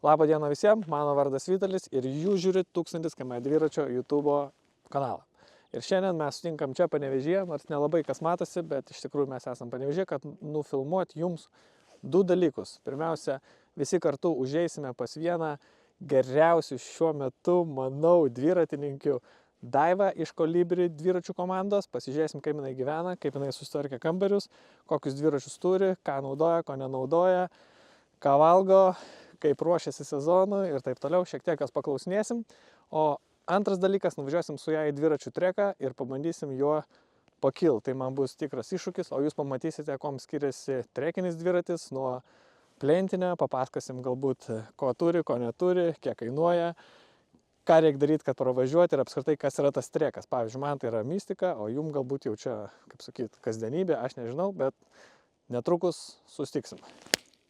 Labą dieną visiems, mano vardas Vitalis ir jūs žiūrit 1000 km dviračio YouTube kanalą. Ir šiandien mes sutinkam čia Panevėžyje, nors nelabai kas matosi, bet iš tikrųjų mes esam Panevėžyje, kad nufilmuoti jums du dalykus. Pirmiausia, visi kartu užeisime pas vieną geriausių šiuo metu, manau, dviratininkių Daivą iš Kolibri dviračių komandos. Pasižiūrėsim, kaip jinai gyvena, kaip jinai susitvarkė kambarius, kokius dviračius turi, ką naudoja, ko nenaudoja, ką valgo, kaip ruošiasi sezonui ir taip toliau. Šiek tiek jos paklausinėsim. O antras dalykas, nuvažiuosim su ją į dviračių treką ir pabandysim juo pakilti. Tai man bus tikras iššūkis, o jūs pamatysite, kom skiriasi trekinis dviratis nuo plentinio. Papasakosim galbūt, ko turi, ko neturi, kiek kainuoja, ką reikia daryti, kad pravažiuoti ir apskritai, kas yra tas trekas. Pavyzdžiui, man tai yra mistika, o jums galbūt jau čia, kaip sakyt, kasdienybė, aš nežinau, bet netrukus sustiksim.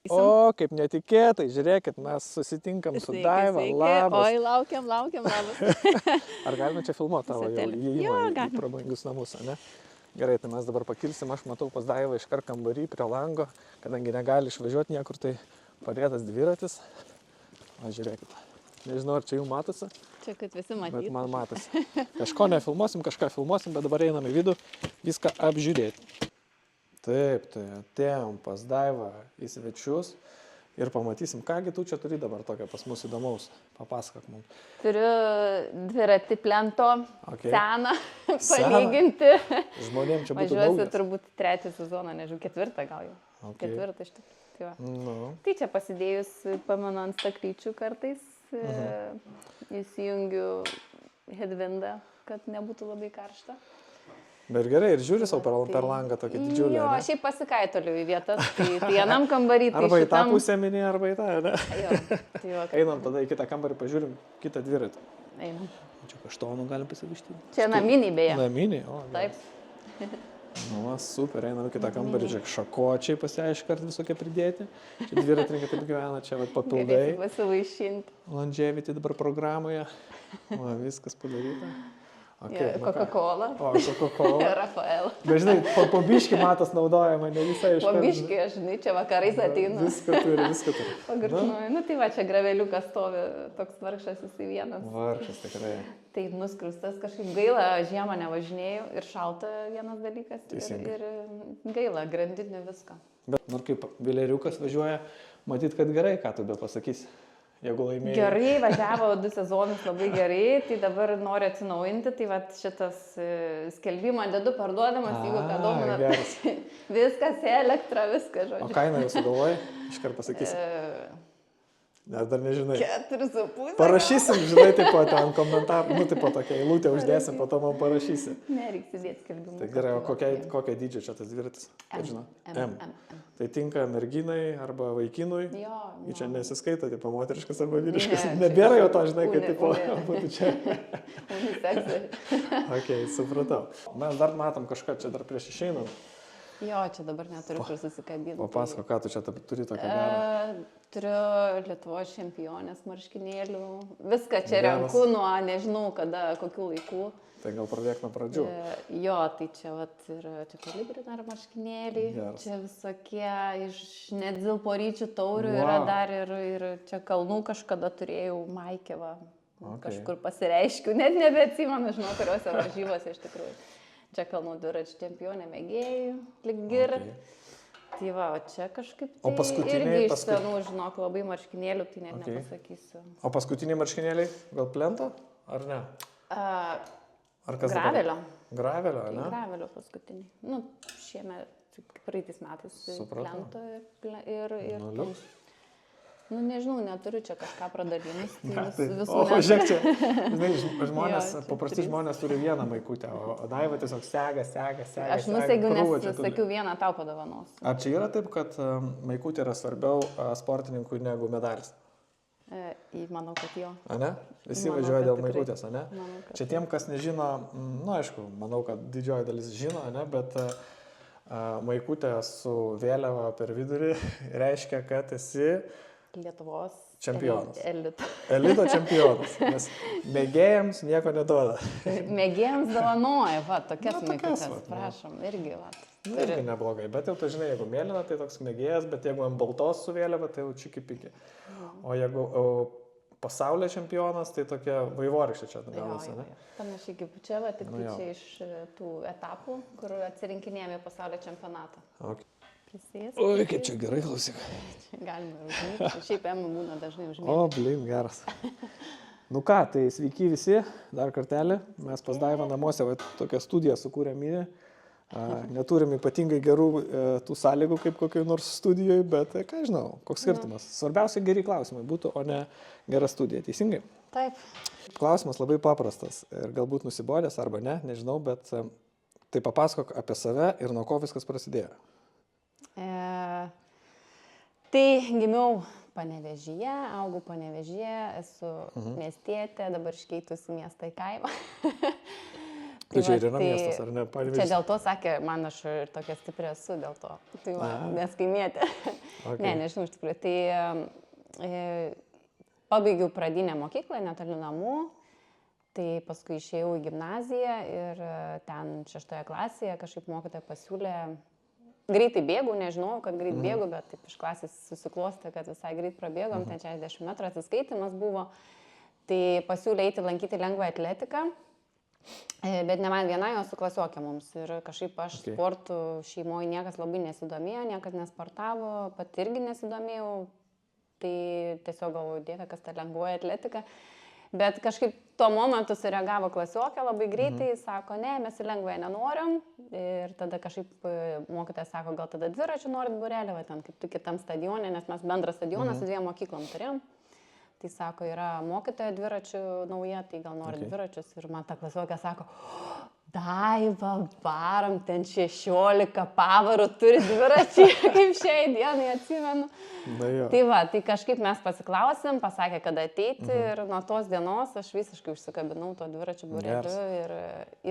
O, kaip netikėtai, žiūrėkit, mes susitinkam su Daiva. Labas. Oi, laukiam, labas. Ar galime čia filmuoti tavo įėjimą į prabangius namus, ne? Gerai, tai mes dabar pakilsim, aš matau pas Daivą iškart kambarį prie lango, kadangi negali išvažiuoti niekur, tai padėtas dviratis. O, žiūrėkit. Nežinau, ar čia jums matosi. Čia, kad visi matytų. Bet man matosi. Kažko nefilmuosim, kažką filmuosim, bet dabar einam į vidų viską apžiūrėti. Taip, tai atėjom pas Daivą į svečius ir pamatysim, kągi tu čia turi dabar tokio pas mus įdomaus. Papasakok mums. Turiu dviratį plento, Okay. seną, palyginti. Žmonėm čia būtų Važiuosiu naujas. turbūt 3 sezoną, nežinau, 4 gal jau. Okay. 4 iš tikrųjų. Tai, va. Nu, Tai čia pasidėjus, pamenu, ant staklyčių kartais įsijungiu headwindą, kad nebūtų labai karšta. bet gerai, ir žiūri savo per langą tokį didžiulį. Jo, Ne? šiaip pasikaitoliu į vietas, tai vienam kambarį, tai Arba į tą šitam... pusę mini, arba į tą, ne? Jo, tai jo, Einam tada į kitą kambarį, pažiūrim kitą dviratį. einam. Čia kaštonų galim pasivišti. Čia naminiai beje. Naminiai, o. Taip. Nu, super, einam į kitą kambarį, čia šakočiai pasiaiškart visokie pridėti. Čia dviratininkai taip gyvena, čia vat papildai. Pasivaišinti. Longevity dabar programoje. O, viskas padaryta. Okay, Coca-Cola. O, Coca-Cola. Rafael. Bet žinai, po biškį matas naudojama, ne visai iš Po biškį, aš žinai, čia vakarais ateinu. Viską turi. Pagurknuoju. Nu tai va, čia graveliukas stovi, toks vargšas jisai vienas. Vargšas tikrai. Tai nuskrustas kažkaip gaila, žiemą nevažinėjau ir šalta vienas dalykas. Teisingai. Ir gaila, grandinė viską. Bet, nu, kaip Vileriukas važiuoja, matyt, kad gerai, ką tu be pasakysi, jeigu laimėjai. Gerai, važiavo 2 sezonus labai gerai, tai dabar noriu atsinaujinti, tai va šitas skelbimą dedu parduodamas, jeigu ką domina. Geras. Viskas, elektra, viskas, O žodžiu. kainą jau sugalvoji, iškart pasakysi. Nes dar nežinai. 4,5. Parašysim, žinai, tipo ten komentarą, nu, tipo tokia eilutė uždėsim, po to man parašysi. Nereiks įdėti skelbimų. Tai gerai, o kokio dydžio čia tas dviratis? Kad žinau. M. Tai tinka merginai arba vaikinui? Jo. Į čia nesiskaito, tipo moteriškas arba vyriškas. Ne, Nebėra čia jo to, žinai, kad uni- tipo uni. būtų čia. Uniseksai. Ok, supratau. Mes dar matom kažką čia dar prieš išeinam. Jo, čia dabar neturiu kur susikabinti. Papasako, ką tu čia turi tokią gerą. Turiu Lietuvos čempionės marškinėlių. Viską čia Geras. renku nuo nežinau kada, kokių laikų. Tai gal pradėk nuo pradžių. Jo, tai čia vat ir čia Kolibri dar marškinėliai. Geras. Čia visokie iš net zilporyčių taurių Wow. yra dar ir čia kalnų kažkada turėjau Maikevą. Okay. Kažkur pasireiškiu, net nebeatsimenu, žinau, kuriuose varžybose iš tikrųjų. Čia kalnų dviračių čempionė mėgėjų, lyg ir. Okay. Tai va, o čia kažkaip O tai paskutiniai- irgi iš senų, žinok, labai marškinėlių, tai net Okay. nepasakysiu. O paskutiniai marškinėliai, gal plento, ar ne? Ar kas dabar? Gravelio. Gravelio, Tai ne? gravelio paskutiniai. Nu, šiemet, praeitais metais Supratau. plento ir Nu, liuks. nu, nežinau, neturiu čia kažką pradalinus. Ne, tai, Visų o, žiūrėk čia, žinai, žmonės, Jo, čia paprasti 3. žmonės turi vieną maikutę, o Daiva tiesiog sega. Aš nusegiu, nes sakiau, vieną tau padovanos. Ar čia yra taip, kad maikutė yra svarbiau sportininkui negu medalis? Manau, kad jo. A ne? Visi Manau, važiuoja kad dėl tikrai. maikutės, a ne? Manau, kad Čia tiem, kas nežino, nu aišku, manau, kad didžioji dalis žino, a ne, bet maikutė su vėliava per vidurį reiškia, kad esi Lietuvos Čempionas. Elito elito čempionas, nes mėgėjams nieko neduoda. Mėgėjams dovanoja, va, tokias Na, tokias maikutes, vat, nu. prašom, irgi, va. Irgi neblogai, bet jau tu žinai, jeigu mėlyna, tai toks mėgėjas, bet jeigu ant baltos su vėliava, tai jau čiki piki. O jeigu pasaulio čempionas, tai tokia vaivorykštė čia gavosi, ne? Panašiai kaip čia, va, tik Nu jo. čia iš tų etapų, kur atsirinkinėjame pasaulio čempionatą. Okay. Prisės. Oi, kaip čia gerai, klausyk. Galima ir užmygti. Šiaip Ema būna dažnai užmygti. O, blin, geras. Nu ką, tai sveiki visi, dar kartelį. Mes pas Daivą namuose tokią studiją sukūrėm į. Neturim ypatingai gerų tų sąlygų kaip kokioj nors studijoje, bet ką žinau, koks skirtumas. Svarbiausia geri klausimai būtų, o ne gera studija, teisingai? Taip. Klausimas labai paprastas ir galbūt nusibodęs arba ne, nežinau, bet tai papasakok apie save ir nuo ko viskas prasidėjo. Tai gimiau Panevėžyje, augau Panevėžyje, esu miestietė, dabar iškeitus miestą į kaimą. Tai čia ir yra miestas, ar ne? Čia dėl to sakė, man aš ir tokia stipriai esu dėl to. Tai va, nes kaimietė. Okay. Ne, nežinau, iš tikrųjų. Tai pabaigiau pradinę mokyklą netoli namų, tai paskui išėjau į gimnaziją ir ten 6 klasėje kažkaip mokytoja pasiūlė, greitai bėgau, nežinau, kad greit bėgau, bet taip iš klasės susiklostė, kad visai greit prabėgom, ten 60 metrų atsiskaitimas buvo, tai pasiūlė eiti lankyti lengvą atletiką. Bet ne man vienai, o su klasiokė mums. Ir kažkaip aš sportų šeimoje niekas labai nesidomėjo, niekas nesportavo, pat irgi nesidomėjau. Tai tiesiog galvoju, dieve, kas ta lengvoji atletika. Bet kažkaip tuo momentu sureagavo klasiokė labai greitai, sako, ne, mes į lengvąją nenorim. Ir tada kažkaip mokytojas sako, gal tada dviračių norit būrelį, va ten kaip tu kitam stadione, nes mes bendrą stadioną su 2 mokyklom turėjom. Tai sako, yra mokytoja dviračių nauja, tai gal nori dviračius. Ir man ta klasiokė sako, Daiva, varom, ten 16 pavarų turi dviračiai, kaip šiai dienai atsimenu. Tai va, tai kažkaip mes pasiklausėm, pasakė, kada ateiti ir nuo tos dienos aš visiškai užsikabinau to dviračių būreliu. Ir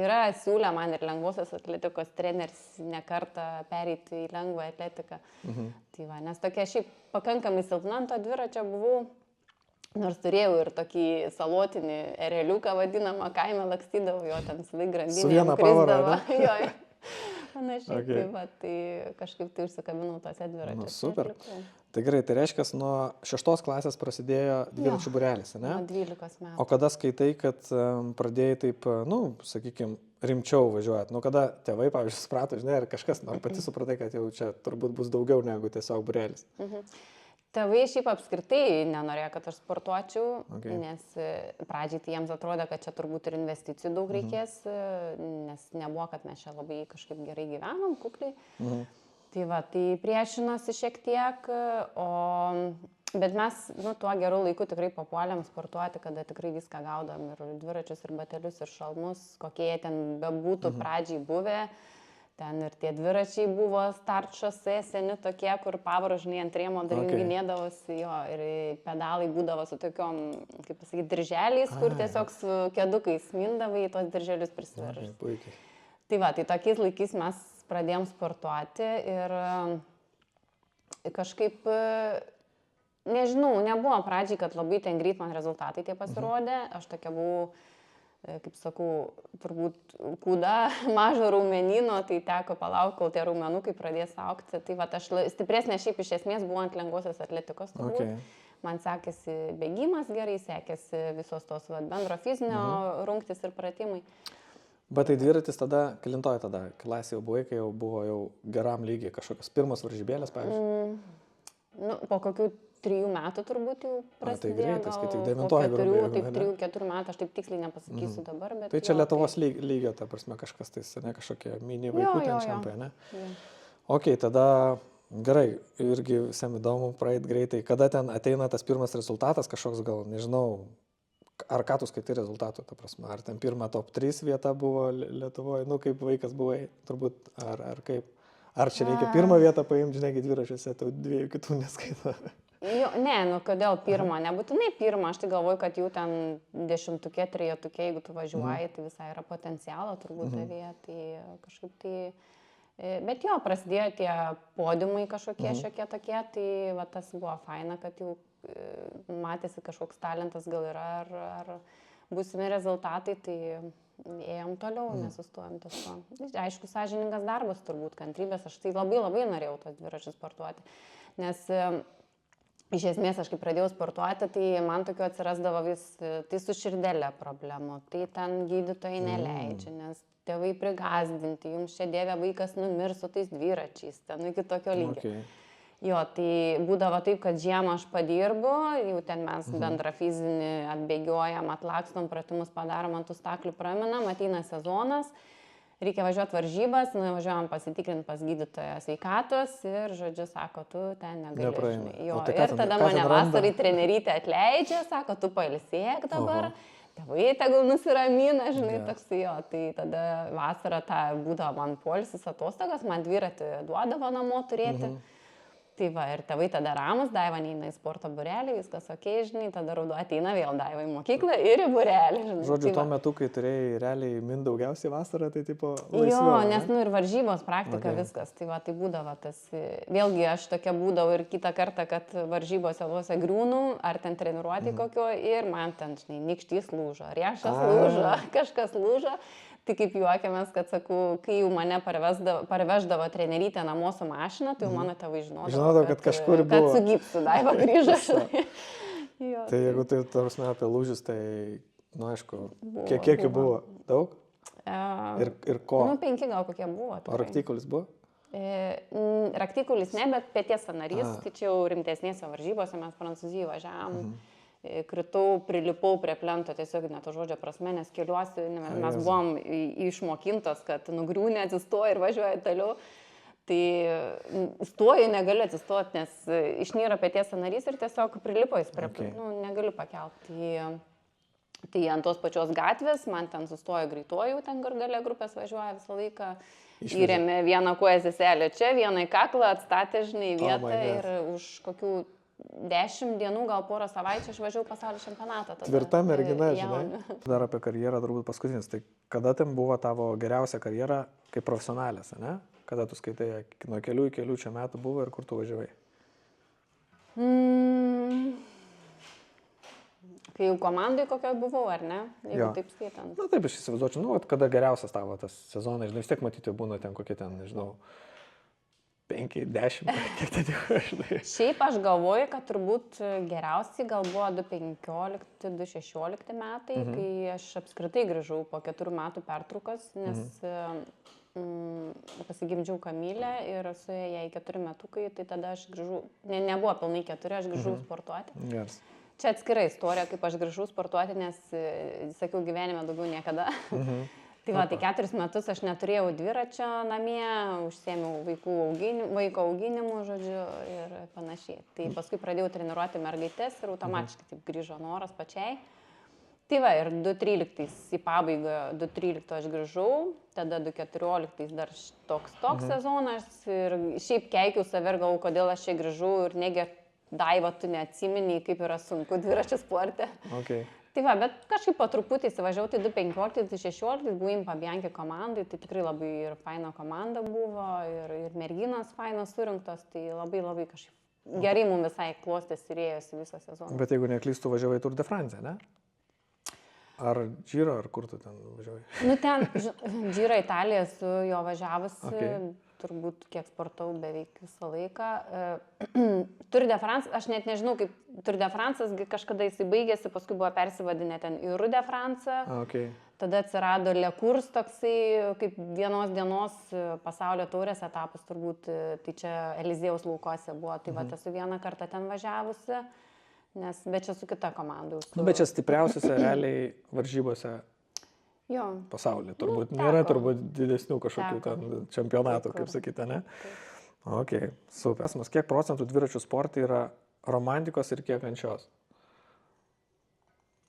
yra siūlę man ir lengvosios atletikos treneris ne kartą pereiti į lengvą atletiką. Tai va, nes tokia šiaip pakankamai silpna ant to dviračio buvau. Nors turėjau ir tokį salotinį ereliuką vadinamą, kaime lakstydavau, jo ten visai grandinė. Su viena pavara, ne? Jo, panašiai, tai va, tai kažkaip tai užsikabinau tose dviračiuose. Nu, super. Tai gerai, tai reiškia, nuo 6 klasės prasidėjo dviračių būrelis, ne? Nuo 12 metų. O kada skaitai, kad pradėjai taip, nu, sakykime, rimčiau važiuojat? Nu, kada tėvai, pavyzdžiui, suprato, žinai, ar kažkas, ar pati supratai, kad jau čia turbūt bus daugiau negu tiesiog būrelis? Tėvai šiaip apskritai nenorėjo, kad aš sportuočiau, nes pradžiai tai jiems atrodė, kad čia turbūt ir investicijų daug reikės, nes nebuvo, kad mes čia labai kažkaip gerai gyvenom, kukliai. Tai va, tai priešinosi šiek tiek, bet mes tuo gerų laiku tikrai papuolėm sportuoti, kada tikrai viską gaudom ir dviračius, ir batelius, ir šalmus, kokie jie ten bebūtų pradžiai buvę. Ten ir tie dviračiai buvo start šose, seni tokie, kur pavaros, žinai, ant rėmo dar junginėdavosi, jo, ir pedalai būdavo su tokiom, kaip pasakyti, dirželiais, kur tiesiog su kėdukais mindavai į tos dirželius prisiveržti. Tai va, tai tokiais laikais mes pradėjom sportuoti ir kažkaip, nežinau, nebuvo pradžiai, kad labai ten greit man rezultatai tie pasirodė, aš tokia buvau, kaip sakau, turbūt kūda, mažo raumenino, tai teko palaukti, kol tie raumenukai pradės augti. Tai va, aš stipresnė šiaip iš esmės buvau ant lengvosios atletikos turbūt. Man sekėsi bėgimas gerai, sekėsi visos tos bendro fizinio rungtis ir pratimai. Bet tai dviratis tada, kelintoj tada, klasė jau buvai, kai jau buvo jau geram lygiai kažkokios pirmos varžybėlės, pavyzdžiui? Nu, po kokių 3 metų turbūt jau prasidėjo. Tai greitas, kai tik 9 grubiai. Taip, 3-4 metų, aš taip tiksliai nepasakysiu dabar, bet... Tai čia Lietuvos lygio, ta prasme, kažkas tai, ne, kažkokie mini vaikų ten čempai, ne? Ok, tada gerai, irgi visam įdomu praeit greitai. Kada ten ateina tas pirmas rezultatas, kažkoks gal, nežinau, ar ką tu skaitai rezultatų, ta prasme, ar ten pirma top 3 vieta buvo Lietuvoje, nu kaip vaikas buvai, turbūt, ar kaip. Ar čia reikia pirmą vietą paimti, žinai, dviračiuose, tau 2 kitų neskaito. Ne, nu kodėl pirmą, nebūtinai pirmą, aš tai galvoju, kad jau ten 10-tukė, 3-tukė, jeigu tu važiuoji, tai visai yra potencialo turbūt tavyje, tai kažkaip tai, bet jo, prasidėjo tie podiumai kažkokie šiokie tokie, tai va tas buvo faina, kad jau matėsi kažkoks talentas gal yra, ar būsimi rezultatai, tai ėjom toliau, nesustojom ties to. Aišku, sąžiningas darbas turbūt, kantrybės, aš tai labai norėjau tos dviračius sportuoti, nes iš esmės aš kai pradėjau sportuoti, tai man tokių atsirasdavo vis, tai su širdelė problemų, tai ten gydytojai neleidžia, nes tėvai prigazdinti, jums čia dieve vaikas numirs su tais dviračiais, ten iki tokio lygio. Okay. Jo, tai būdavo taip, kad žiemą aš padirbu, jau ten mes bendrą fizinį atbėgiojam, atlakstom, pratimus padarom, ant tų staklių praminam, ateina sezonas, reikia važiuoti varžybas, važiuojam pasitikrinti pas gydytoją sveikatos ir, žodžiu, sako, tu ten negali. Jo, tai ir tada mane vasarai trenerytė atleidžia, sako, tu pailsėk dabar. Tėvai tegul nusiramina, žinai, toks jo. Tai tada vasarą būdavo man poilsis atostogas, man dviratį duodavo namo turėti. Tai va, ir tėvai tada ramus, Daiva neina į sporto būrelį, viskas okei, žinai, tada Ruduo ateina vėl Daiva į mokyklą ir į būrelį, žinai. Žodžiu, tuo metu, kai turėjai realiai min daugiausiai vasarą, tai tipo laisviau. Jo, nes, ir varžybos praktika, viskas, tai va, tai būdavo tas, vėlgi aš tokia būdavau ir kitą kartą, kad varžybose vose griūnų, ar ten treniruotį kokio, ir man ten, žinai, nykštys lūžo, riešas lūžo, kažkas lūžo. Tai kaip juokiamės, kad sakau, kai jau mane parveždavo trenerytė namo su mašina, tai jau mano tėvai žinodavo, kad kažkur buvo. Kad su gipsu Daiva grįžo. Tai jeigu tai tarsi apie lūžius, tai, nu aišku, kiek jų buvo? Daug? Ir ko? 5 gal kokie buvo. O raktikulis buvo? Raktikulis ne, bet peties sąnarys, tai čia jau rimtesnėse varžybose mes Prancūzijoje važiavam. Kritau, prilipau prie plento, tiesiog ne to žodžio prasme, nes keliuosi, mes buvom išmokintos, kad nugriūni, atsistoji ir važiuoji toliau. Tai stoji, negaliu atsistoti, nes išnyra peties sąnarys ir tiesiog prilipo jis prie plento, negaliu pakelti. Tai ant tos pačios gatvės, man ten sustojo greituoju, ten gale grupės važiuoja visą laiką. Įrėmė vieną koją seselę čia, vieną į kaklą, atstatė, žinai, vietą ir už kokių 10 dienų, gal porą savaičių išvažiavau pasaulio čempionatą. Tvirta mergina, žinai. Dar apie karjerą turbūt paskutinis. Tai kada ten buvo tavo geriausia karjera kaip profesionalės, ne? Kada tu skaitai, nuo kelių čia metų buvo ir kur tu važiavai? Kai jau komandai kokio buvau, ar ne? Jeigu taip skaitant. Na taip, aš įsivaizduočiau, kada geriausias tavo tas sezonas, žinai, vis tiek matyti būna ten kokie ten, nežinau, 5, 10, kiek tai jau, žinai. Šiaip aš galvoju, kad turbūt geriausiai gal buvo 2015-2016 metai, kai aš apskritai grįžau po 4 metų pertraukos, nes pasigimdžiau Kamilę ir su jai 4 metukai, tai tada aš grįžau, nebuvo pilnai 4, aš grįžau sportuoti. Yes. Čia atskira istorija, kaip aš grįžau sportuoti, nes, sakiau, gyvenime daugiau niekada. Tai va, tai 4 metus aš neturėjau dviračio namie, užsiėmiau vaiko auginimu, žodžiu, ir panašiai. Tai paskui pradėjau treniruoti mergaitės ir automatiškai taip grįžo noras pačiai. Tai va, ir 2013 į pabaigą, 2013 aš grįžau, tada 2014 dar toks sezonas ir šiaip keikiau save ir galvoju, kodėl aš čia grįžau ir negi Daiva, tu neatsiminiai, kaip yra sunku dviračių sporte. Okay. Tai va, bet kažkaip po truputį įsivažiavau, tai 2015-2016 buvom Pabianki komandai, tai tikrai labai ir faina komanda buvo, ir merginos fainos surinktos, tai labai kažkaip gerai mums visai klostės ir ėjosi visą sezoną. Bet jeigu neklystu, važiavai Tour de France, ne? Ar Giro, ar kur tu ten važiavai? Nu ten, Giro Italija su jo važiavusi, turbūt kiek sportau beveik visą laiką. Tour de France, aš net nežinau, kaip Tour de France kažkada jisai baigėsi, paskui buvo persivadinę ten į Rue de France. Tada atsirado Le Course toksai, kaip vienos dienos pasaulio taurės etapas turbūt, tai čia Eliziejaus laukose buvo, tai va, esu vieną kartą ten važiavusi, bet čia su kita komanda. Bet čia stipriausiuose realiai varžybose pasaulyje. Turbūt nėra didesnių kažkokių ten čempionatų, kaip sakyti, ne? Ok, super. Kiek procentų dviračių sportai yra romantikos ir kiek kančios?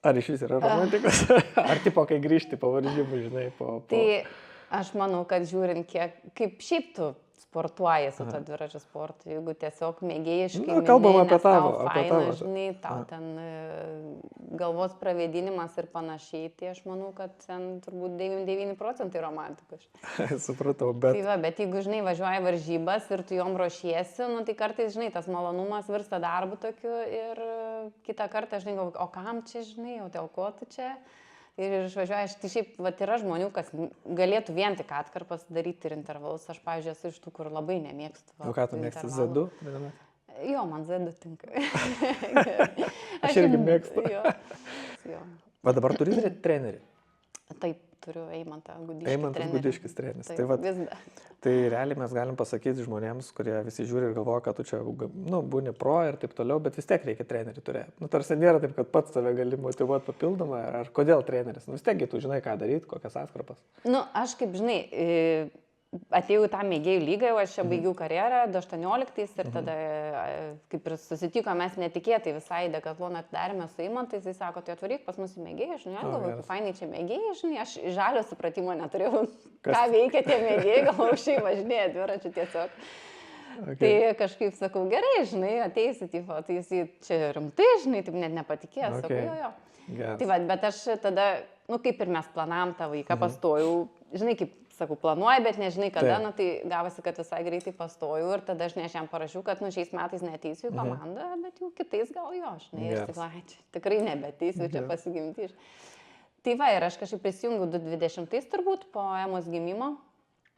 Ar iš vis yra romantikos? Ar tipo, kai grįžti po varžybų, žinai, po... Tai Aš manau, kad žiūrint, kaip šiaip tu sportuoji su to dviračių sportu, jeigu tiesiog mėgėjiškai, kalbam apie tavo, žinai, tau ten galvos pravėdinimas ir panašiai, tai aš manau, kad ten turbūt 99% romantikos. Supratau, bet... Bet jeigu, žinai, važiuoji varžybas ir tu jom ruošiesi, nu, tai kartais, žinai, tas malonumas virsta darbu tokiu ir kitą kartą, žinai, o kam čia, žinai, o dėl ko tu čia? Ir išvažiuoju, tai šiaip, yra žmonių, kas galėtų vien tik atkarpas daryti ir intervalus. Aš, pavyzdžiui, esu iš tų, kur labai nemėgstu. O ką tu mėgsti, Z2? Jo, man Z2 tinka. Aš irgi mėgstu. Jo. Va dabar turi trenerį? Taip, turiu Eimantą Gudiškį. Eimantas Gudiškis treneris. Tai realiai mes galim pasakyti žmonėms, kurie visi žiūri ir galvoja, kad tu čia būni pro ir taip toliau, bet vis tiek reikia trenerį turėti. Tarsi nėra taip, kad pats save gali motyvuoti papildomai, ar kodėl treneris. Vis tiek tu žinai, ką daryti, kokias atkarpas. Aš kaip žinai, atėjau į tą mėgėjų lygą, jau aš čia baigiau karjerą 18 ir tada, kaip ir susitiko, mes netikėtai visai Dekatloną atidarėme su Eimantais, jis sako, tai atvaryk pas mus į mėgėjų, aš galvoju, fainai čia mėgėjai, žinai, aš žalio supratimo neturėjau, ką veikia tie mėgėjai, galvoju, šiai važinėja dviračiu tiesiog. Okay. Tai kažkaip sakau, gerai, žinai, ateisi, tipo, tai jis čia rimtai, žinai, taip net nepatikės, sakau, jo. Yes. Tai bet aš tada, kaip ir mes planavom tą vaiką, pastojau, žinai, kaip sakau, planuoju, bet nežinai kada, tai gavosi, kad visai greitai pastojau ir tada aš nešiam parašiau, kad šiais metais neateisiu į komandą, bet jau kitais gal jo, žinai, ir čia tikrai nebeteisiu čia pasigimti. Tai va, ir aš kažkaip prisijungiau 2020 turbūt po Emos gimimo.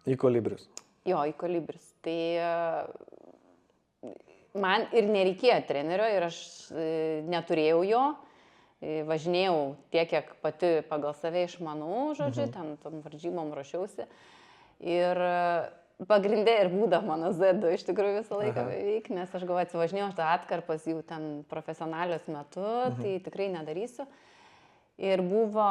Į Kolibris. Jo, į Kolibris. Tai man ir nereikėjo trenerio ir aš neturėjau jo. Važinėjau tiek, kiek pati pagal save išmanau, žodžiu, ten tom varžybom ruošiausi. Ir pagrindė ir būda mano Z2 iš tikrųjų visą laiką beveik, nes aš galvoju, atsivažinėjau tą atkarpas jau ten profesionalios metu, tai tikrai nedarysiu. Ir buvo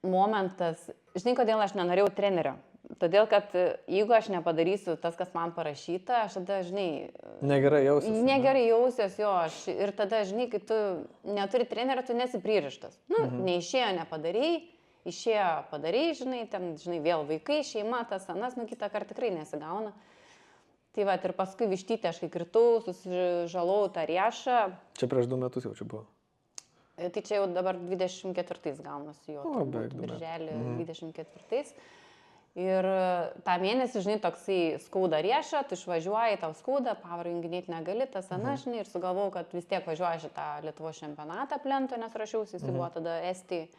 momentas, žinai, kodėl aš nenorėjau trenerio. Todėl, kad jeigu aš nepadarysiu tas, kas man parašyta, aš tada, žinai... Negerai jausiuos. Negerai jausiuos, jo. Ir tada, žinai, kai tu neturi trenerio, tu nesi pririštas. Neišėjo, nepadarėjai, išėjo, padarėjai, žinai, ten, žinai, vėl vaikai, šeima, tas anas, kitą kartą tikrai nesigauna. Tai va, ir paskui vištytė, aš kai kritau, susižalau tą riešą. Čia prieš 2 metus jau čia buvo. Tai čia jau dabar 24 gaunasi jo, birželį 24. Ir tą mėnesį, žinai, toksai skauda riešą, tu išvažiuoji, tau skauda, pavarą junginėti negali, tas žinai, ir sugalvojau, kad vis tiek važiuoju šitą Lietuvos čempionatą plento, nes rašiausi, jis buvo tada Estijai.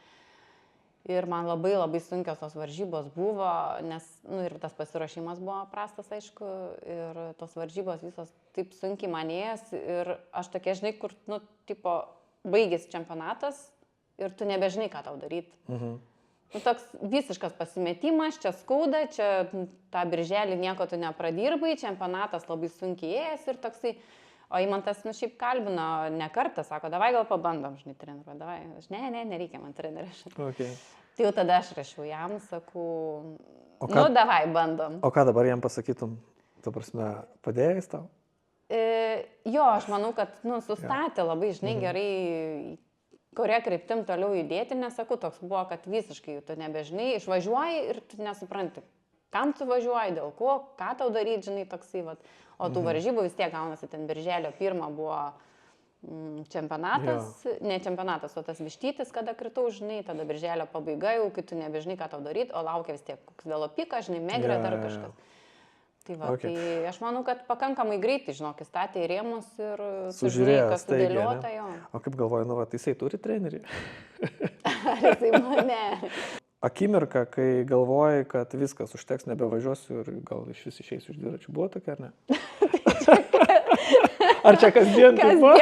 Ir man labai labai sunkios tos varžybos buvo, nes, ir tas pasiruošimas buvo prastas, aišku, ir tos varžybos visos taip sunkiai manėjęs. Ir aš tokie, žinai, kur, tipo, baigėsi čempionatas ir tu nebežinai, ką tau daryti. Toks visiškas pasimetimas, čia skauda, čia tą birželį nieko tu nepradirbai, čempionatas labai sunkiai ėjęs ir toksai, o Eimantas, šiaip kalbino ne kartą, sako, davai gal pabandom, žinai, treniruoti, davai, aš nereikia man trenerio. Okay. Tai jau tada aš rašiau jam, sakau, davai, bandom. O ką dabar jam pasakytum, tu prasme, padėjęs tau? Jo, aš manau, kad, sustatė labai, žinai, gerai, kuria kryptim toliau judėti, nesakau, toks buvo, kad visiškai tu nebežinai, išvažiuoji ir tu nesupranti, kam tu važiuoji, dėl ko, ką tau daryti, žinai, toksai, o tų varžybų vis tiek gaunasi, ten birželio 1 buvo čempionatas, ne čempionatas, o tas vištytis, kada kritau, žinai, tada birželio pabaiga jau, kai tu nebežinai, ką tau daryti, o laukia vis tiek koks velopikas, žinai, megrė dar kažkas. Tai va, tai aš manau, kad pakankamai greitai, žinok, įstatė į rėmus ir sužiūrėjo, kas sudėliota jo. O kaip galvoju, jisai turi trenerį? Ar jisai mane? Akimirka, kai galvoji, kad viskas, užteks, nebevažiuosiu ir gal iš vis išeisiu iš dviračių, buvo tokia, ar ne? Ar čia kasdien taip buvo?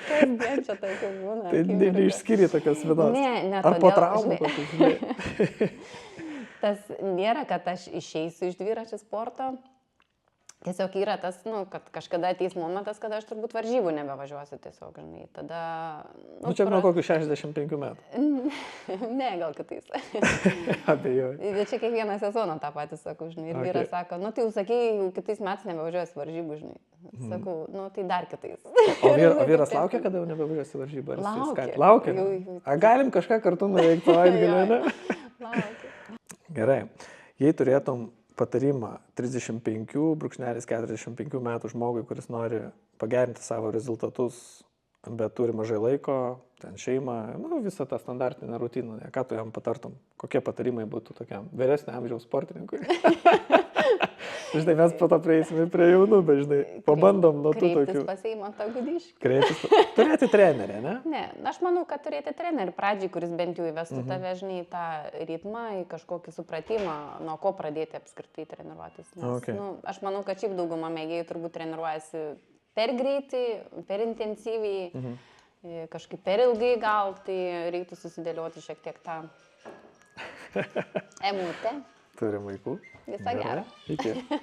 Kasdien čia tokia būna. Tai neišskyrė tokias vienos. Ne, ar po traumų kokius, žinai? Tas nėra, kad aš išeisiu iš dviračių sporto. Tiesiog yra tas, kad kažkada ateis momentas, kada aš turbūt varžybų nebevažiuosiu tiesiog, žinai. Tada... čia nuo kokių 65 metų. Ne, gal kitais. Abejoju. Bet čia kiekvieną sezoną tą patį sakau, žinai. Ir vyras sako, tai jau sakei, jau kitais metais nebevažiuosiu varžybų, žinai. Sakau, tai dar kitais. O vyras laukia, kada jau nebevažiuosiu varžybų? Laukia. Laukia? Galim kažką kartu nuveikti savaitgalį, ne? Laukia. Gerai. Jei turėtum patarimą 35-45 metų žmogui, kuris nori pagerinti savo rezultatus, bet turi mažai laiko, ten šeimą, visą tą standartinę rutiną, ką tu jam patartum? Kokie patarimai būtų tokiam vyresnio amžiaus sportininkui? Žinai, mes po to prieisime prie jaunų, bet žinai, pabandom nuo tų tokių. Kreiptis pas Eimantą Gudiškį. Turėti trenerį, ne? Ne, aš manau, kad turėti trenerį pradžiai, kuris bent jau įvestų tave, žinai, į tą ritmą, į kažkokį supratimą, nuo ko pradėti apskritai treniruotis. Nes, aš manau, kad šiaip dauguma mėgėjų turbūt treniruojasi per greitai, per intensyviai, kažkaip per ilgai gal, tai reiktų susidėlioti šiek tiek tą emutę. Turim vaikų. Visą gerą. Iki.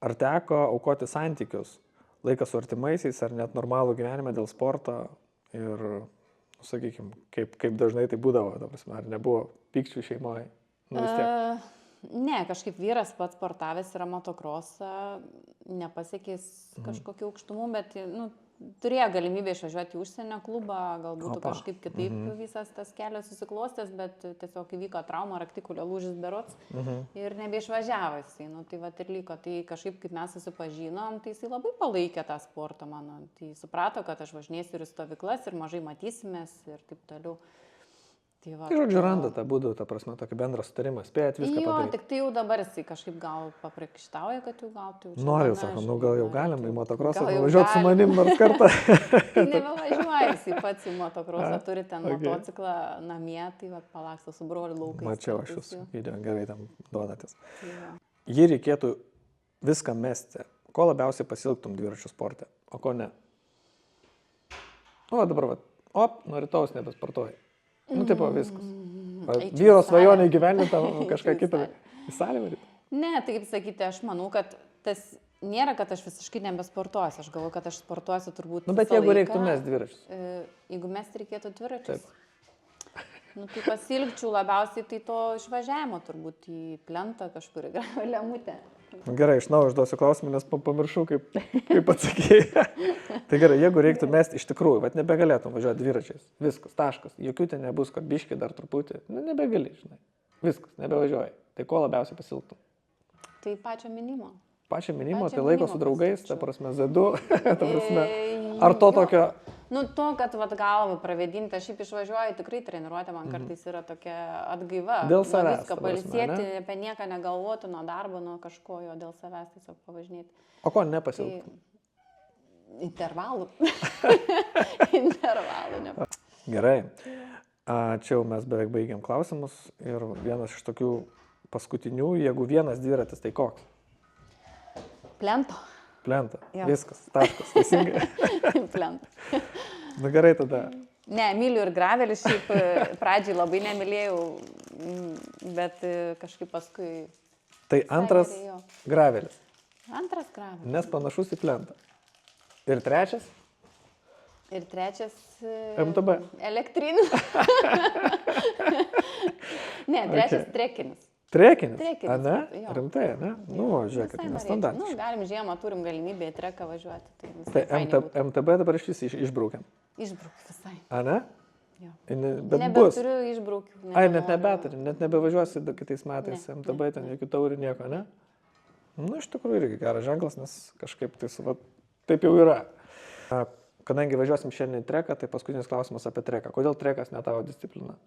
Ar teko aukoti santykius, laiką su artimaisiais, ar net normalų gyvenimą dėl sporto ir, sakykime, kaip dažnai tai būdavo, ar nebuvo pykčių šeimoje? Ne, kažkaip vyras pats sportavęs yra motokrosą, nepasiekęs kažkokių aukštumų, bet turėjo galimybę išvažiuoti į užsienio klubą, galbūt kažkaip kitaip visas tas kelias susiklostęs, bet tiesiog įvyko trauma, raktikulio lūžis berods ir nebeišvažiavo jisai. Tai va ir liko, tai kažkaip kaip mes susipažinom, tai jisai labai palaikė tą sportą mano, tai suprato, kad aš važinėsiu ir į stovyklas ir mažai matysimės ir taip toliau. Tai žodžiu, randa tą būdų, ta prasme, tokį bendrą sutarimą, spėjat viską padaryti. Jo, tik tai jau dabar jisai kažkaip gal paprikštauja, kad jau gal tai jau čia. Noriu, sako, gal jau galim į motokrosą važiuoti su manim nors kartą. Tai nebevažiuoja, jisai pats į motokrosą turi ten motociklą namie, tai palaksto su broliu laukais. Mačiau aš jūsų video, gerai tam duodatės. Jei reikėtų viską mesti, ko labiausiai pasilgtum dviračių sporte, o ko ne? Dabar, nuo rytojus nebesportuoji. Tipo viskas. Vyro svajonė įgyvendinta kažką kitą. Į salę varyti? Ne, tai kaip sakyti, aš manau, kad tas nėra, kad aš visiškai nebesportuosiu. Aš galvoju, kad aš sportuosiu turbūt. Bet jeigu reiktų mest dviračius. Jeigu mest reikėtų dviračius. Tai pasilgčiau labiausiai tai to išvažiavimo turbūt į plentą kažkur į gravelę mutę. Gerai, iš naujo užduosiu klausimą, nes pamiršau, kaip atsakėjai. Tai gerai, jeigu reiktų mesti iš tikrųjų, bet nebegalėtum važiuoti dviračiais. Viskas, taškas. Jokių ten nebus, kad biški dar truputį. Nebegali, žinai. Viskas, nebevažiuoji. Tai ko labiausiai pasilgtum? Tai pačio minimo. Pačio minimo, tai laiko su draugais, ta prasme, zedu. Ar to tokio... To, kad galvą pravėdinti, aš šiaip išvažiuoju, tikrai treniruotė man kartais yra tokia atgaiva. Dėl savęs. Viską palisėti, apie nieką negalvoti, nuo darbo, nuo kažko, jo dėl savęs tiesiog pavažinėti. O ko nepasilgtum? Intervalų. Gerai. Čia jau mes beveik baigiam klausimus ir vienas iš tokių paskutinių, jeigu vienas dviratis, tai koks? Plento. Plenta. Viskas. Taškas. Teisingai. Plenta. Gerai tada. Ne, myliu ir gravelį, šiaip pradžiai labai nemylėjau, bet kažkaip paskui... Tai antras gravelis. Antras gravelis. Nes panašus į plentą. Ir trečias? Ir trečias... MTB. Elektrinis. Ne, trečias trekinis. Trekinis? Trekinis. A ne? Rimtai, ne? Žiūrėkit, nestandartiškai. Galim žiemą, turim galimybę į treką važiuoti. Tai MTB dabar iš vis išbraukiam? Išbraukiu visai. A ne? Jo. Bet bus. Nebeturiu, išbraukiu. Ai, net nebeturi, net nebevažiuosi kitais metais MTB, ten jokių taurių nieko, ne? Iš tikrųjų irgi geras ženklas, nes kažkaip tai taip jau yra. Kadangi važiuosim šiandien į treką, tai paskutinis klausimas apie treką. Kodėl trekas ne tavo disciplina?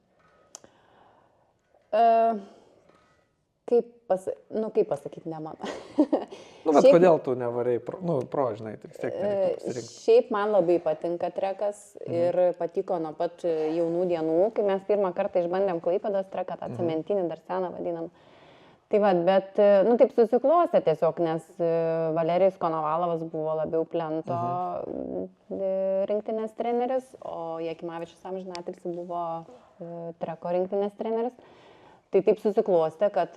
Kaip pasakyti, ne mano. Bet kodėl tu nevarai žinai, tai vis tiek nereikia pasirinkti. Šiaip man labai patinka trekas ir patiko nuo pat jaunų dienų, kai mes pirmą kartą išbandėm Klaipėdos treką, tą cementinį, dar seną vadinam. Tai bet taip susiklostė tiesiog, nes Valerijus Konovalovas buvo labiau plento rinktinės treneris, o Jakimavičius amžinatilsį buvo treko rinktinės treneris. Tai taip susiklostė, kad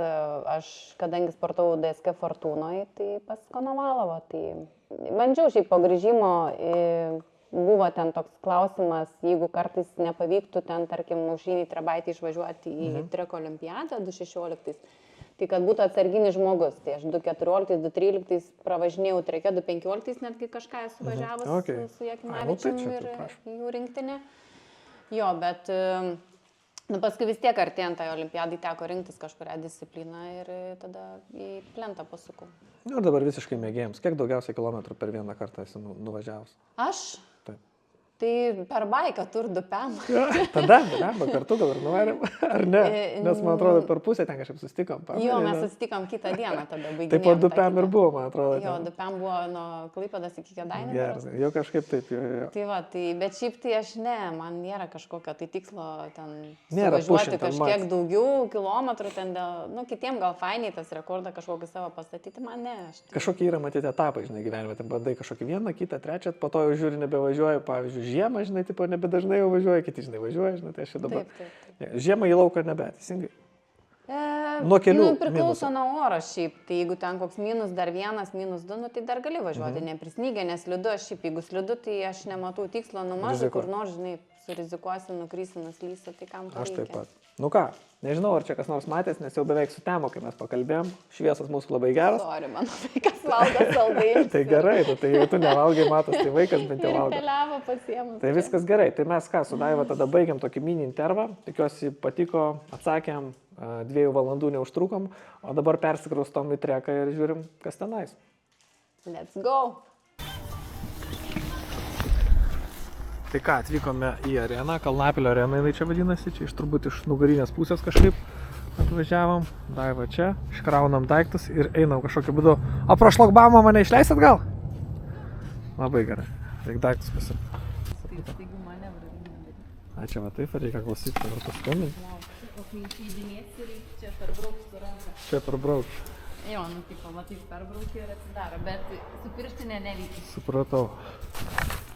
aš, kadangi sportavau DSK Fortūnoje, tai pas Konovalovą. Tai bandžiau šiaip po grįžimo, buvo ten toks klausimas, jeigu kartais nepavyktų ten, tarkim, Aušrinei Trebaitei išvažiuoti į treko olimpiadą 2016, tai kad būtų atsarginis žmogus. Tai aš 2014, 2013 pravažinėjau treke, 2015 netgi kažką esu važiavus su Jakimavičium ir jų rinktinė. Jo, bet Nu, paskui vis tiek artėjant tai olimpiadai teko rinktis kažkurią discipliną ir tada į plentą pasukau. Nu, ir dabar visiškai mėgėjams. Kiek daugiausiai kilometrų per vieną kartą esi nuvažiavus? Aš? Taip. Tai per baiką tur dupem. Ja, tada, arba kartu gal ir nuvarėm, ar ne? Nes man atrodo per pusę ten kažkaip susitikom. Jo, mes susitikom kitą dieną tada baiginėjom. Taip pat dupem ir buvo, man atrodo. Jo, dupem buvo nuo Klaipėdos iki Kėdainių. Gerai, jau kažkaip taip. Jo. Tai va, bet šiaip tai aš man nėra kažkokio tai tikslo ten nėra suvažiuoti kažkiek daugiau kilometrų ten dėl, nu, kitiem gal fainiai tas rekordą kažkokį savo pastatyti, man ne. Kažkokie yra matyti etapai, žinai, gyvenime, ten bandai kažkokį vieną, kitą, trečią, po to jau žiūri nebevažiuoju, pavyzdžiui, žiemą, žinai, tipo nebedažnai jau važiuoja, kiti, žinai, važiuoja, žinai, tai aš dabar. Taip. Žiemą į lauką nebe, teisingai. Nuo kelių. Nu, priklauso nuo oro šiaip, tai jeigu ten koks -1, -2, nu, tai dar gali važiuoti, neprisnygę, nes slidu, aš šiaip, jeigu slidu, tai aš nematau tikslo, numažai kur nors, žinai, surizikuosi, nukrysi, nuslysi, tai kam to reikia. Aš taip pat. Nu ką, nežinau, ar čia kas nors matęs, nes jau beveik sutemo, kai mes pakalbėjom, šviesas mūsų labai geras. Sorry, mano vaikas valgo saldainius. Tai gerai, tai jau tu nevalgai, matos, tai vaikas bent jau valgo. Keliavo pasiemus. Tai viskas gerai, tai mes ką, su Daiva tada baigiam tokį mini intervą, tikiuosi patiko, atsakėm, 2 valandų neužtrukom, o dabar persikraustom į treką ir žiūrim, kas tenais. Let's go. Tai ką, atvykome į areną, Kalnapilio areną, jinai čia vadinasi, čia turbūt iš nugarinės pusės kažkaip atvažiavom. Daiva čia, iškraunam daiktus ir einam kažkokiu būdu. O pro šlagbamą mane išleisit gal? Labai gerai, reikia daiktus pasirinkti. Taigi manevrą nedaryti. A, čia va taip, reikia klausyti, dabar paskambinti. O kai įsidinėsi, reikia čia perbraukti su ranka. Čia perbraukti. Jo, nu taip, pamatai, perbraukti ir atsidaro, bet su pirštinė neveikia. Supratau.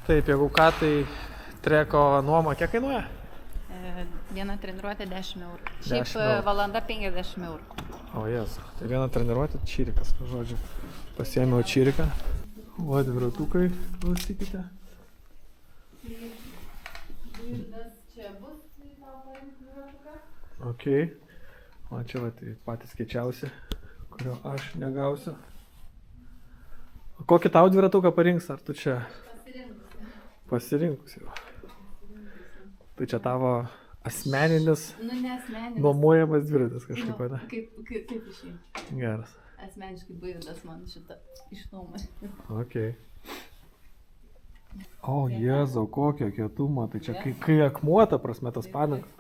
Taip, jeigu ką, tai treko nuoma kiek kainuoja? Viena treniruotė 10 eurų. 10 Šiaip eurų. valanda 50 eurų. O jas, tai viena treniruotė čirikas, žodžiu. Pasiėmiau čiriką. O, dviratukai, klausykite. Čia bus tau paimti dviratuką? Ok. O čia va, tai patys kiečiausi, kurio aš negausiu. O kokį tau dviratuką parinks, ar tu čia? Pasirinkusi. Tai čia tavo asmeninis, Nu, ne asmeninis. nuomojamas dviratis kažkaip, ne? Kaip išėjai? Geras. Asmeniškai Baividas man šitą išnuomą. Ok. O, Jėzau, kokio kietumo, tai čia kai akmuo, ta prasme, tas padangas.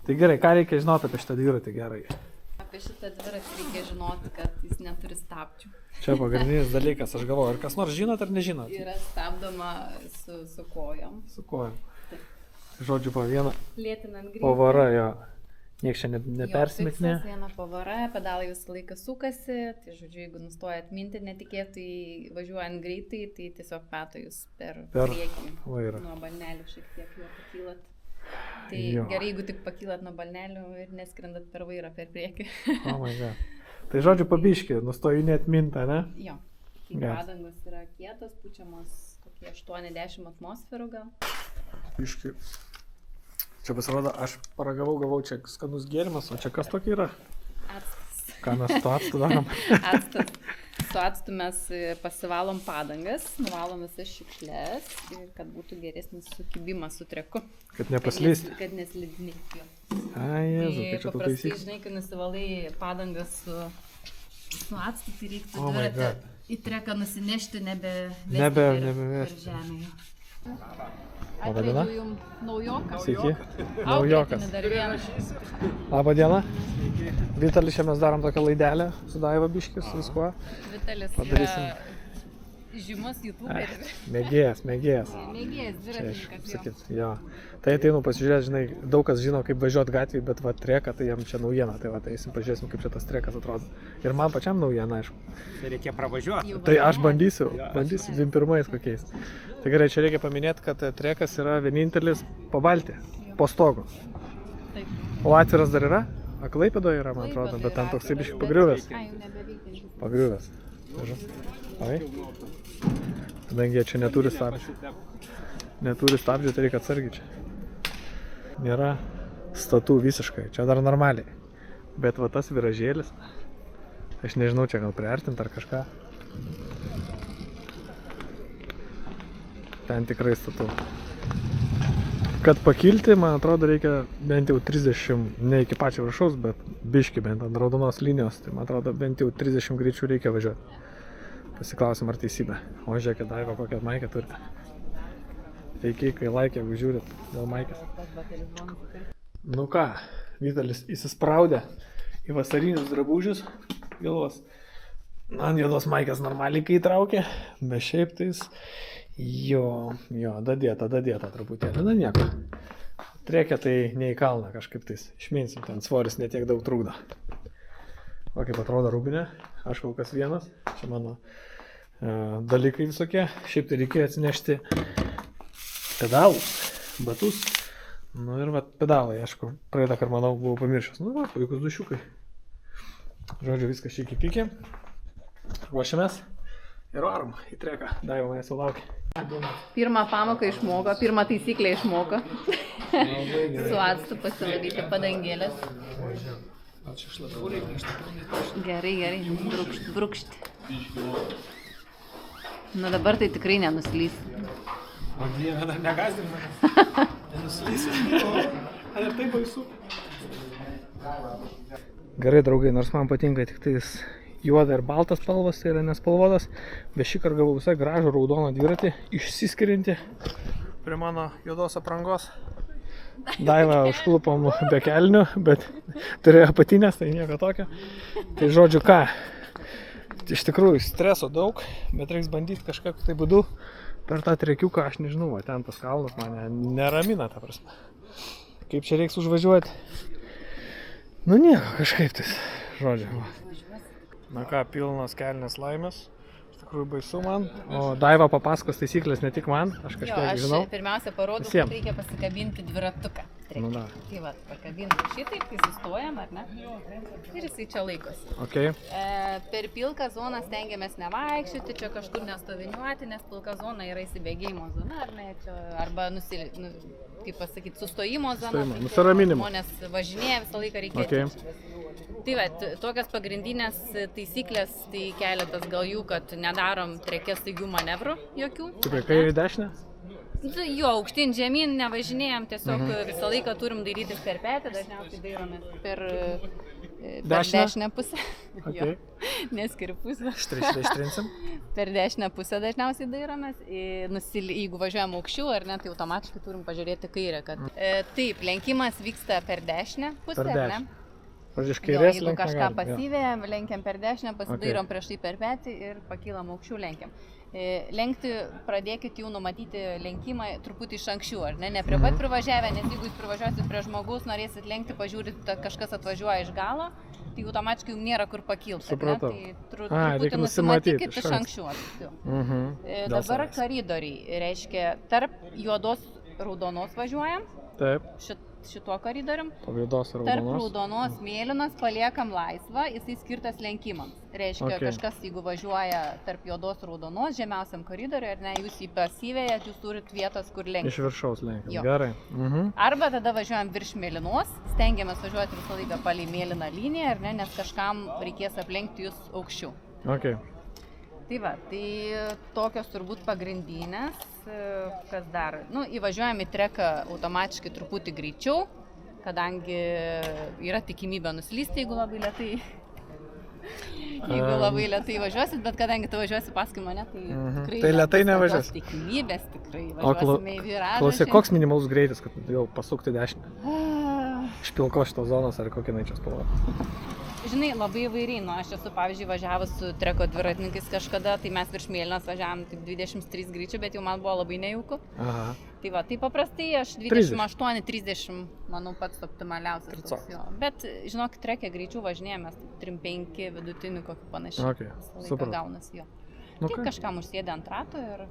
Tai gerai, ką reikia žinoti apie šitą dviratį gerai? Apie šitą dviratį reikia žinoti, kad jis neturi stabdžių. Čia pagrindinis dalykas, aš galvoju, ar kas nors žinot ar nežinot? Yra stabdoma su kojom. Su kojom. Žodžiu, po vieną Lėtinant greitį. pavara, jo. Niekas čia nepersimetinė. Viena pavara, pedalai visą laiką sukasi, tai žodžiu, jeigu nustojat minti netikėtai važiuojant greitai, tai tiesiog meta jūs per priekį. Vairą. Nuo balnelių šiek tiek jo pakylat. Tai Jo. gerai, jeigu tik pakylat nuo balnelių ir neskrendat per vairą per priekį. Oh my God. Tai žodžiu, pabiški, nustoji net mintą, ne? Jo. Tai Geras. padangos yra kietos, pučiamos kokie 80 atmosferų gal. Biški. Čia pasirodo, aš paragavau, gavau čia skanus gėrimas, o čia kas tokia yra? Actas. Ką mes su actu darom? Actas. Su actu mes pasivalom padangas, nuvalom visas šiukšles ir kad būtų geresnis sukibimas su treku. Kad nepaslysti. Kad neslidinėti jo. Ai, Jėzu, tai čia tu paprastai, taisyk. žinai, kai nusivalai padangas su actu, tai reiktų Oh my dviratį God. į treką nusinešti, nebevesti Nebevesti. per žemę. Labą dieną. Atvežiu jums naujoką. Sveiki. Naujokas. Auklėtinį dar vieną. Labą dieną. Vitalis, čia mes darom tokią laidelę su Daiva biški, su viskuo. Vitalis Padarysim. yra žymus youtuberis. Mėgėjas. Mėgėjas, Čia aš dviratininkas. jo. sakyt, jo. Tai ateinu pasižiūrėti, žinai, daug kas žino, kaip važiuoti gatvėje, bet va treka, tai jam čia naujiena. Tai va, tai eisim pažiūrėsim, kaip čia tas trekas atrodo. Ir man pačiam naujiena, aišku. Tai reikia pravažiuoti. Jau Tai aš važiuoja. bandysiu 21 kokiais. Tai gerai, čia reikia paminėti, kad trekas yra vienintelis pabaltė, po stogu. Taip. O atviras dar yra? Klaipėdoje yra, man atrodo, bet ten toksai biškai pagriuvęs. Ai, jau nebeveikiantis. Pagriuvęs. Oi. Kadangi jie čia neturi stabdžių. Neturi stabdžių, tai reikia atsargiai čia. Nėra statų visiškai, čia dar normaliai. Bet va tas viražėlis, aš nežinau, čia gal priartint ar kažką. Ten tikrai statų. Kad pakilti, man atrodo, reikia bent jau 30, ne iki pačio viršaus, bet biški bent ant raudonos linijos. Tai man atrodo, bent jau 30 greičių reikia važiuoti. Pasiklausim, ar teisybė. O žiūrėkit, Daiva, kokią maikę turite. Reikia, kai laikė, jeigu žiūrit dėl maikės. Nu ką, Vitalis įsispraudė į vasarinius drabužius. Galvos, man juodos maikės normaliai kai traukė, bet šiaip tais... Jo, dadėta truputėlį, na nieko. Triekia tai ne į kalną kažkaip tais, išminsim, ten svoris netiek daug trukdo. O kaip atrodo rūbinė, aš kol kas vienas, čia mano dalykai visokie. Šiaip tai reikėjo atsinešti pedalus, batus. Nu ir va pedalai, aišku, praeitą kartą, manau, buvau pamiršęs. Nu va, puikus dušiukai. Žodžiu, viskas šiek tiek pikė. Ruošiamės ir varom į treką. Daiva manęs jau laukia. Pirmą pamoką išmoko, pirmą taisyklę išmoko. Su actu pasivalyti padangėlės. Gerai, brūkšti. Nu dabar tai tikrai nenuslys. O Dieve, negazdink mane. Nenuslys. Ar ir tai baisu? Gerai, draugai, nors man patinka tik tais juoda ir baltas spalvas, tai yra nespalvotas, bet šį kartą gavau visai gražų raudoną dviratį, išsiskiriantį prie mano juodos aprangos. Daiva užklupom be kelnių, bet turėjo apatinės, tai nieko tokio. Tai žodžiu ką, iš tikrųjų streso daug, bet reiks bandyti kažkaip tai būdu per tą trekiuką, aš nežinau, ten tas kalnas mane neramina, ta prasme. Kaip čia reiks užvažiuoti? Nu nieko, kažkaip tai, žodžiu. Na ką, pilnos kelnės laimės, iš tikrųjų baisu man, o Daiva papasakos taisyklės ne tik man, aš kažkiek žinau. Aš pirmiausia parodau, kad reikia pasikabinti dviratuką. Nu, da. Tai va, pakabinti šitaip, kai sustojam, ar ne? Ir jisai čia laikosi. Okay. Per pilką zoną stengiamės nevaikščioti, čia kažkur nestoviniuoti, nes pilka zona yra įsibėgėjimo zona, ar ne? Čia, arba kaip pasakyti, sustojimo zona. Nusiraminimo. Žmonės važinėja visą laiką reikėti. Okay. Tai va, tokias pagrindinės taisyklės, tai keletas gal jų, kad nedarom treke staigių manevrų jokių. Kaip ir kairį dešinę? Jo, aukštyn žemyn nevažinėjom, tiesiog visą laiką turim dairytis per petį, dažniausiai dairomės per dešinę pusę. Okay. Neskiri pusę. Ištrinsim. Per dešinę pusę dažniausiai dairomės. Jeigu važiuojam aukščiau, ar ne, tai automatiškai turim pažiūrėti kairę. Taip, lenkimas vyksta per dešinę pusę, ar ne? Jeigu kažką pasyvėjam, lenkiam per dešinę, pasidairom prieš tai per petį ir pakylam aukščiau, lenkiam. Lenkti pradėkit jau numatyti lenkimą truputį iš anksčiau, ar ne? Ne prie pat privažiavę, nes jeigu jūs privažiuosit prie žmogus, norėsit lenkti, pažiūrit, kažkas atvažiuoja iš galo, tai automatiškai jums nėra kur pakilti. Supratau. Tai truputį nusimatykit iš anksčiau. Dabar koridoriai, reiškia, tarp juodos raudonos važiuojam. Taip. Šituo koridorium. Tarp raudonos mėlynos paliekam laisvą, jisai skirtas lenkimams. Reiškia, kažkas, jeigu važiuoja tarp juodos raudonos žemiausiam koridoriui, ar ne, jūs jį pasyvėjat, jūs turit vietas, kur lenkti. Iš viršaus lenkiam, gerai. Arba tada važiuojam virš mėlynos, stengiamės važiuoti visą laiką palei mėlyną liniją, ar ne, nes kažkam reikės aplenkti jūs aukščiau. Okay. Tai va, tai tokios turbūt pagrindinės, kas dar, įvažiuojam į treką automatiškai truputį greičiau, kadangi yra tikimybė nuslysti, jeigu labai lėtai važiuosit, bet kadangi tu važiuosi paskui mane, tai tikrai tai lėtai nevažiuosi. Tikimybės tikrai važiuosime į viražą. Klausyk, koks minimalus greitis, kad jau pasukti dešinę? Iš pilko šitos zonos ar kokia čia spalva? Žinai, labai įvairiai, aš esu, pavyzdžiui, važiavus su treko dviratininkais kažkada, tai mes virš mėlynos važiavam tik 23 greičių, bet jau man buvo labai nejauku. Aha. Tai va, tai paprastai aš 28-30, manau, pats optimaliausias. Bet, žinok, trekė greičiau važinėjame, 3-5 vidutinių kokį panašiai. Okay. Laiką gaunasi jo. Tik kažkam užsėdė ant rato ir...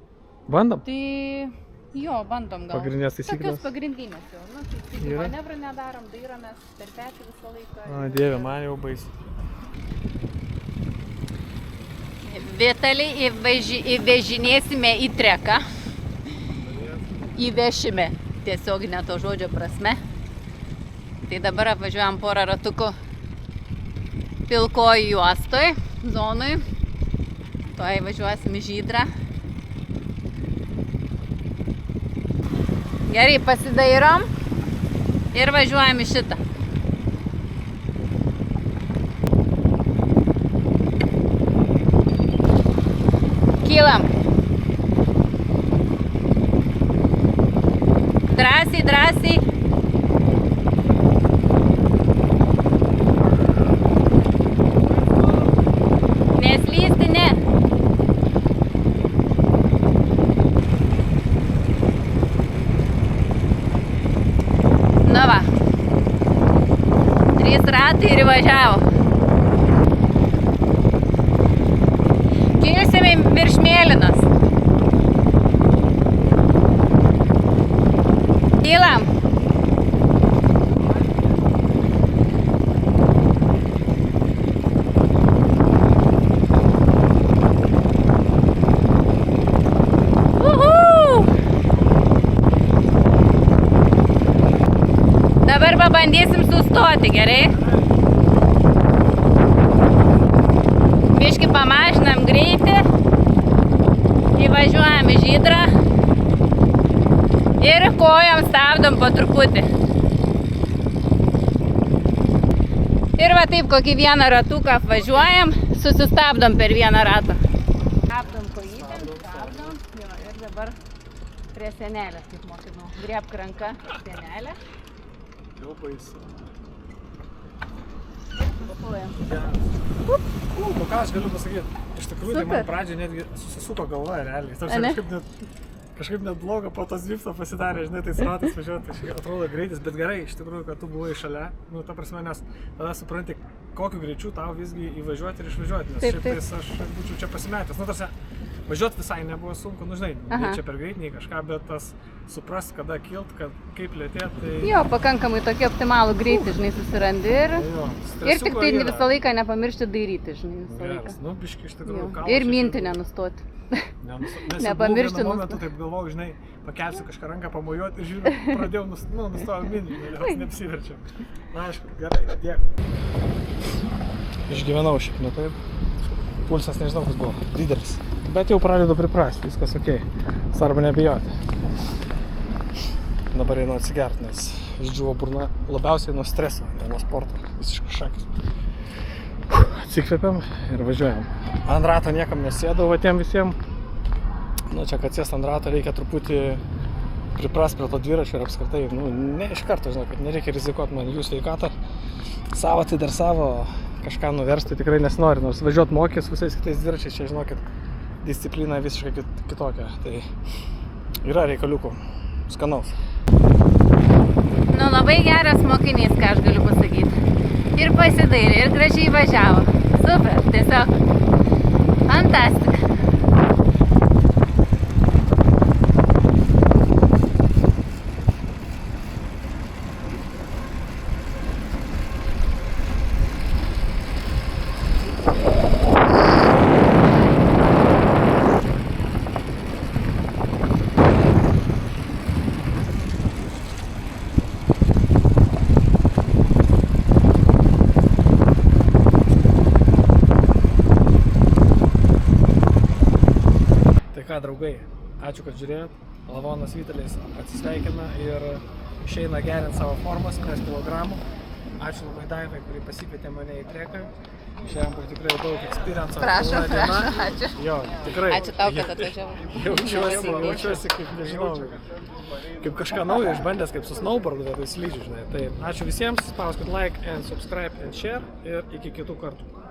Bandom? Tai... Jo, bandom gal. Pagrindinės taisyklės? Tokios pagrindinės jau. Tai manevrų nedarom, dairomės per petį visą laiką. Dieve, man jau baisu. Vitaliai įvežinėsime į treką. Įvešime tiesioginę to žodžio prasme. Tai dabar apvažiuojam porą ratukų pilkoj juostoj, zonui. Tuoj važiuosim į Žydrą. Gerai, pasidairom ir važiuojam į šitą. Kylam. Drąsiai, drąsiai. Neslysti, ne. Nu va. 3 ratai ir įvažiavo. Kilsime virš mėlynos. Kylam. Dabar pabandysim sustoti, gerai? Biškį pamažinam greitį, įvažiuojam į Žydrą ir kojom stabdom po truputį. Ir va taip kokį vieną ratuką apvažiuojam, susistabdom per vieną ratą. Stabdom kojytėm, stabdom, jo, ir dabar prie senelės, kaip mokinau. Griebk ranką senelę. Jau baisu. Papuojam. Nu ką aš galiu pasakyti, iš tikrųjų tai man pradžioje netgi susisuko galva realiai. Tarsi kažkaip net blogo po tos drifto pasidarė, žinai, tais ratais važiuoti, atrodo greitis, bet gerai iš tikrųjų, kad tu buvai šalia, nu ta prasme, nes tada supranti, kokiu greičiu tau visgi įvažiuoti ir išvažiuoti, nes šiaip tais aš būčiau čia pasimetęs. Nu tarsi, važiuoti visai nebuvo sunku, nu žinai, ne čia per greit, nei kažką, bet tas suprast, kada kilt, kaip lėtėt, tai... Jo, pakankamai tokį optimalų greitį, žinai, susirandi ir tik tai visą laiką nepamiršti dairyti, žinai, visą laiką. Nu, biški iš tikrųjų kalno. Ir mintį nenustoti. Nepamiršti vienu momentu taip galvojau, žinai, pakelsiu kažką ranką pamojuoti ir žiūrėjau, pradėjau nustojau mintį, nes neapsiverčiau. Na, aišku, gerai, dėkui. Išgyvenau šiaip, ne taip. Pulsas nežinau, kas buvo, didelis. Bet jau pradedu priprasti, viskas okei. Svarbu nebijoti. Dabar einu atsigerti, nes išdžiuvo burna labiausiai nuo streso, ne nuo sporto. Visiškas šakis. Atsikvėpiam ir važiuojam. Ant rato niekam nesėdau, va tiem visiems. Nu, čia kad sėst ant rato reikia truputį priprast prie to dviračio ir apskritai, nu, ne iš karto, žinau, kad nereikia rizikuoti man jų sveikatą. Savo tai dar savo, kažką nuversti tikrai nesinori, nors važiuot mokys visais kitais dviračiais, čia žinokit, disciplina visiškai kitokia, tai yra reikaliukų, skanaus. Nu, labai geras mokinys, ką aš galiu pasakyti. Ir pasidairė, ir gražiai važiavo. Super, tiesiog fantastika. Draugai, ačiū, kad žiūrėjot. Lavonas Vytelis atsisveikina ir išeina gerinti savo formos, 10 kilogramų. Ačiū labai Daivai, kuri pasikvietė mane į treką. Šiandien buvo tikrai daug experience. Prašau, ačiū. Jo, tikrai. Ačiū tau, kad atvažiavai. Jaučiuosi kaip, nežinau, kaip kažką naujo išbandęs, kaip su snowboardu, bet slidžiu, žinai. Tai ačiū visiems, spauskit like and subscribe and share ir iki kitų kartų.